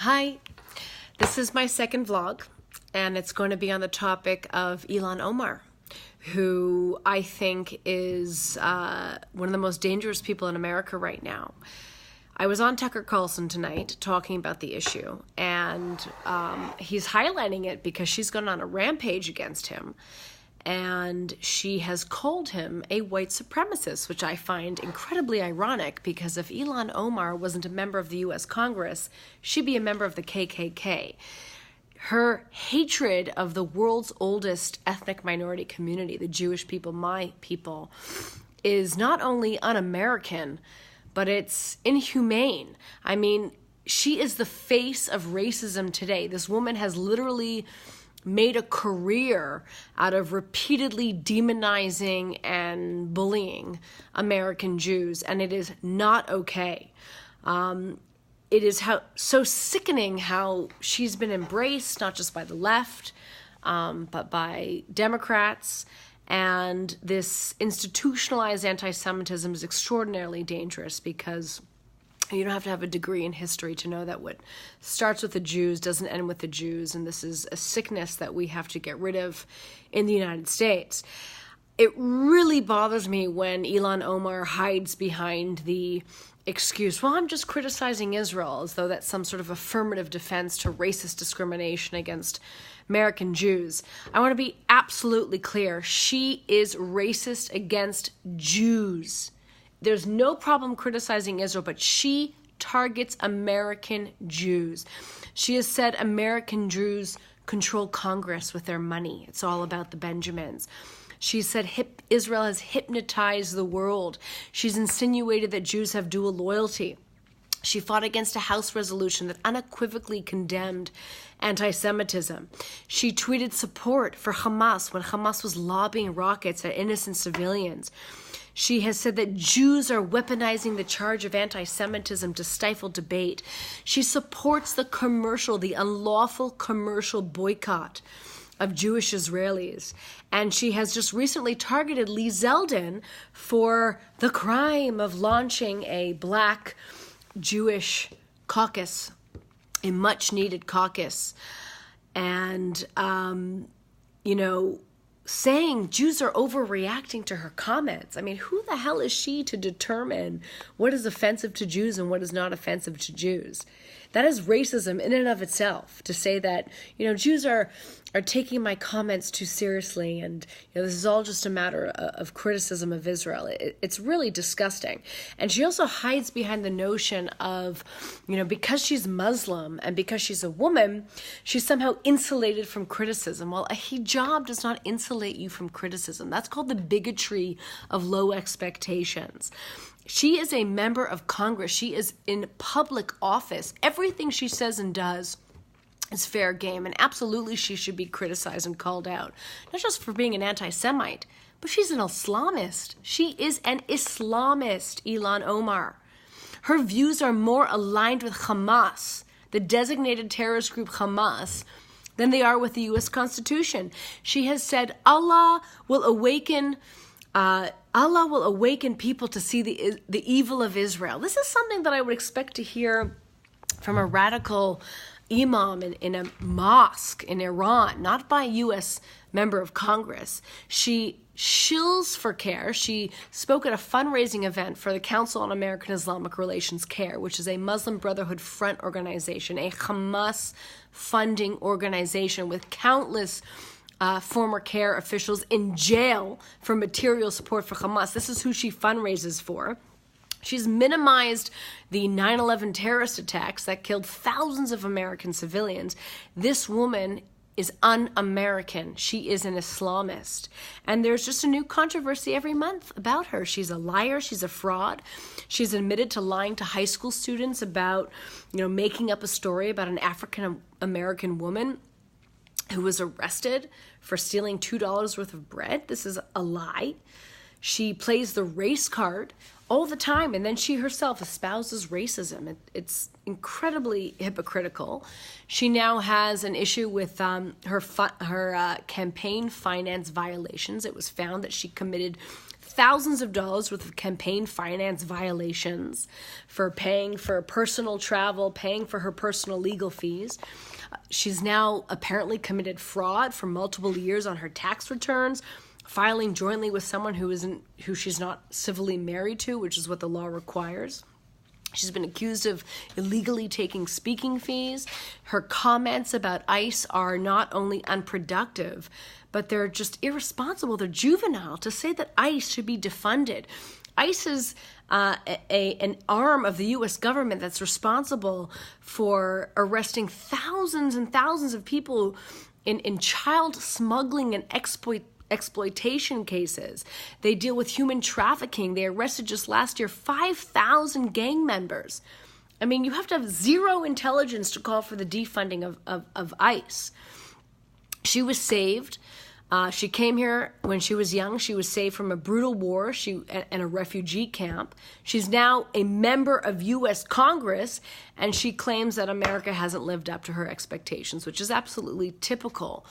Hi, this is my second vlog, and it's going to be on the topic of Ilhan Omar, who I think is one of the most dangerous people in America right now. I was on Tucker Carlson tonight talking about the issue, and he's highlighting it because she's gone on a rampage against him, and she has called him a white supremacist, which I find incredibly ironic because if Ilhan Omar wasn't a member of the U.S. Congress, she'd be a member of the KKK. Her hatred of the world's oldest ethnic minority community, the Jewish people, my people, is not only un-American, but it's inhumane. I mean, she is the face of racism today. This woman has literally made a career out of repeatedly demonizing and bullying American Jews, and it is not okay. It is so sickening how she's been embraced, not just by the left, but by Democrats. And this institutionalized anti-Semitism is extraordinarily dangerous because you don't have to have a degree in history to know that what starts with the Jews doesn't end with the Jews, and this is a sickness that we have to get rid of in the United States. It really bothers me when Ilhan Omar hides behind the excuse, well, I'm just criticizing Israel, as though that's some sort of affirmative defense to racist discrimination against American Jews. I want to be absolutely clear. She is racist against Jews. There's no problem criticizing Israel, but she targets American Jews. She has said American Jews control Congress with their money. It's all about the Benjamins. She said Israel has hypnotized the world. She's insinuated that Jews have dual loyalty. She fought against a House resolution that unequivocally condemned anti-Semitism. She tweeted support for Hamas when Hamas was lobbing rockets at innocent civilians. She has said that Jews are weaponizing the charge of anti-Semitism to stifle debate. She supports the unlawful commercial boycott of Jewish Israelis. And she has just recently targeted Lee Zeldin for the crime of launching a black Jewish caucus, a much-needed caucus. And, saying Jews are overreacting to her comments. I mean, who the hell is she to determine what is offensive to Jews and what is not offensive to Jews? That is racism in and of itself, to say that, Jews are taking my comments too seriously and, this is all just a matter of criticism of Israel. It's really disgusting. And she also hides behind the notion of, because she's Muslim and because she's a woman, she's somehow insulated from criticism. Well, a hijab does not insulate you from criticism. That's called the bigotry of low expectations. She is a member of Congress. She is in public office. Everything she says and does is fair game, and absolutely she should be criticized and called out, not just for being an anti-Semite, but she's an Islamist. She is an Islamist, Ilhan Omar. Her views are more aligned with Hamas, the designated terrorist group Hamas, than they are with the U.S. Constitution. She has said Allah will awaken people to see the evil of Israel. This is something that I would expect to hear from a radical imam in a mosque in Iran, not by a U.S. member of Congress. She shills for CARE. She spoke at a fundraising event for the Council on American Islamic Relations, CARE, which is a Muslim Brotherhood front organization, a Hamas funding organization with countless former CARE officials in jail for material support for Hamas. This is who she fundraises for. She's minimized the 9/11 terrorist attacks that killed thousands of American civilians. This woman is un-American. She is an Islamist. And there's just a new controversy every month about her. She's a liar. She's a fraud. She's admitted to lying to high school students about, making up a story about an African-American woman who was arrested for stealing $2 worth of bread. This is a lie. She plays the race card all the time, and then she herself espouses racism. It's incredibly hypocritical. She now has an issue with her campaign finance violations. It was found that she committed thousands of dollars worth of campaign finance violations for paying for personal travel, paying for her personal legal fees. She's now apparently committed fraud for multiple years on her tax returns, filing jointly with someone who she's not civilly married to, which is what the law requires. She's been accused of illegally taking speaking fees. Her comments about ICE are not only unproductive, but they're just irresponsible. They're juvenile to say that ICE should be defunded. ICE is an arm of the U.S. government that's responsible for arresting thousands and thousands of people in child smuggling and exploitation cases. They deal with human trafficking. They arrested just last year 5,000 gang members. I mean, you have to have zero intelligence to call for the defunding of ICE. She was saved. She came here when she was young. She was saved from a brutal war and a refugee camp. She's now a member of U.S. Congress, and she claims that America hasn't lived up to her expectations, which is absolutely typical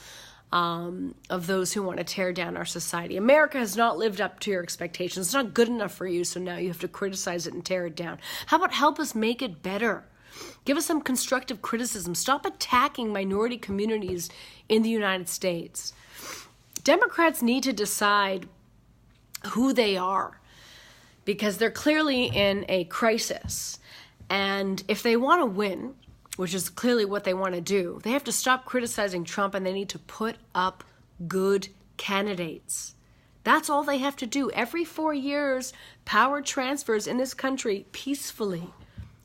of those who want to tear down our society. America has not lived up to your expectations. It's not good enough for you, so now you have to criticize it and tear it down. How about help us make it better? Give us some constructive criticism. Stop attacking minority communities in the United States. Democrats need to decide who they are because they're clearly in a crisis. And if they want to win, which is clearly what they want to do, they have to stop criticizing Trump and they need to put up good candidates. That's all they have to do. Every 4 years, power transfers in this country peacefully.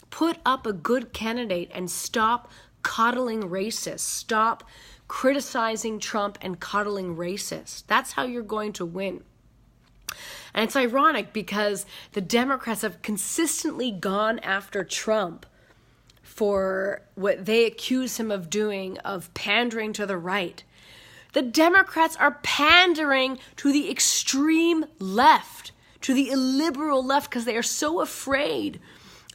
Put up a good candidate and stop coddling racists. Stop criticizing Trump and coddling racists. That's how you're going to win. And it's ironic because the Democrats have consistently gone after Trump for what they accuse him of doing, of pandering to the right. The Democrats are pandering to the extreme left, to the illiberal left, because they are so afraid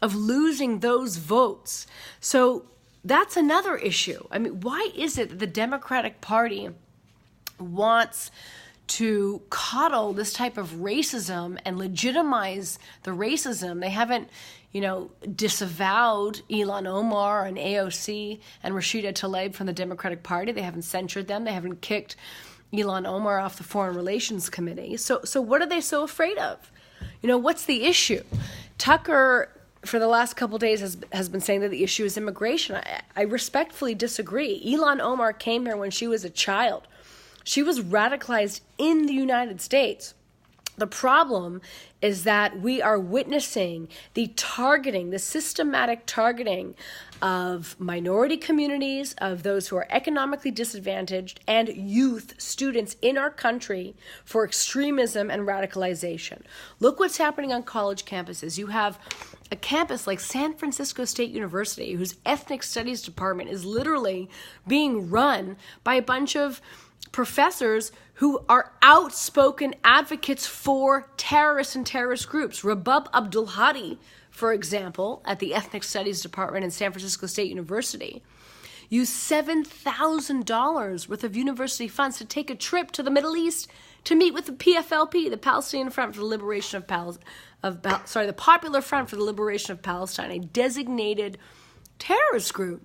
of losing those votes. So that's another issue. I mean, why is it that the Democratic Party wants to coddle this type of racism and legitimize the racism? They haven't, disavowed Ilhan Omar and AOC and Rashida Tlaib from the Democratic Party. They haven't censured them. They haven't kicked Ilhan Omar off the Foreign Relations Committee. So what are they so afraid of? What's the issue? Tucker, for the last couple of days, has been saying that the issue is immigration. I respectfully disagree. Ilhan Omar came here when she was a child. She was radicalized in the United States. The problem is that we are witnessing the systematic targeting of minority communities, of those who are economically disadvantaged, and youth, students in our country for extremism and radicalization. Look what's happening on college campuses. You have a campus like San Francisco State University, whose ethnic studies department is literally being run by a bunch of professors who are outspoken advocates for terrorists and terrorist groups. Rabab Abdul-Hadi, for example, at the Ethnic Studies Department in San Francisco State University, used $7,000 worth of university funds to take a trip to the Middle East to meet with the PFLP, the Palestinian Front for the Liberation the Popular Front for the Liberation of Palestine, a designated terrorist group.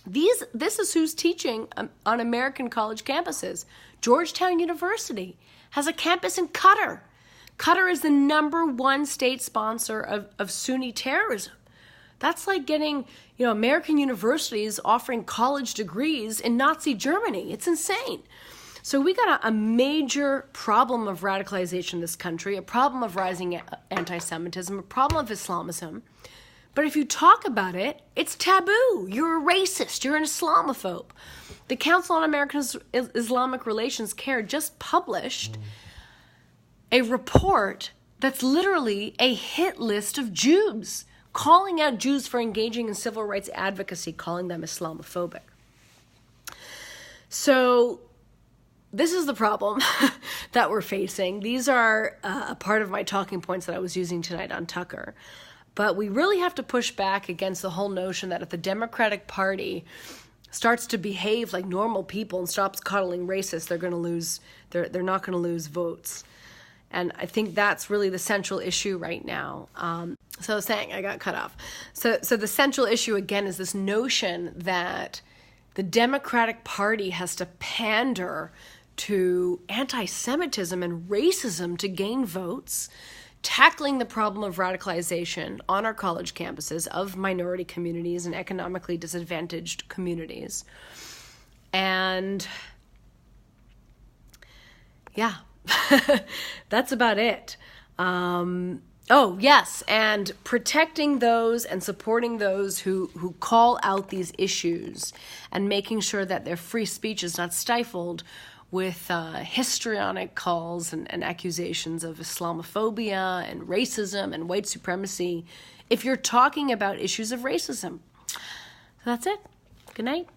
This is who's teaching on American college campuses. Georgetown University has a campus in Qatar. Qatar is the #1 state sponsor of Sunni terrorism. That's like getting, American universities offering college degrees in Nazi Germany. It's insane. So we got a major problem of radicalization in this country, a problem of rising anti-Semitism, a problem of Islamism. But if you talk about it, it's taboo. You're a racist. You're an Islamophobe. The Council on American Islamic Relations, CARE, just published a report that's literally a hit list of Jews, calling out Jews for engaging in civil rights advocacy, calling them Islamophobic. So this is the problem that we're facing. These are a part of my talking points that I was using tonight on Tucker. But we really have to push back against the whole notion that if the Democratic Party starts to behave like normal people and stops coddling racists, they're going to lose. They're not going to lose votes. And I think that's really the central issue right now. So saying, I got cut off. So the central issue, again, is this notion that the Democratic Party has to pander to anti-Semitism and racism to gain votes, tackling the problem of radicalization on our college campuses of minority communities and economically disadvantaged communities. And yeah, that's about it. Oh, yes, and protecting those and supporting those who call out these issues and making sure that their free speech is not stifled with histrionic calls and accusations of Islamophobia and racism and white supremacy if you're talking about issues of racism. So that's it. Good night.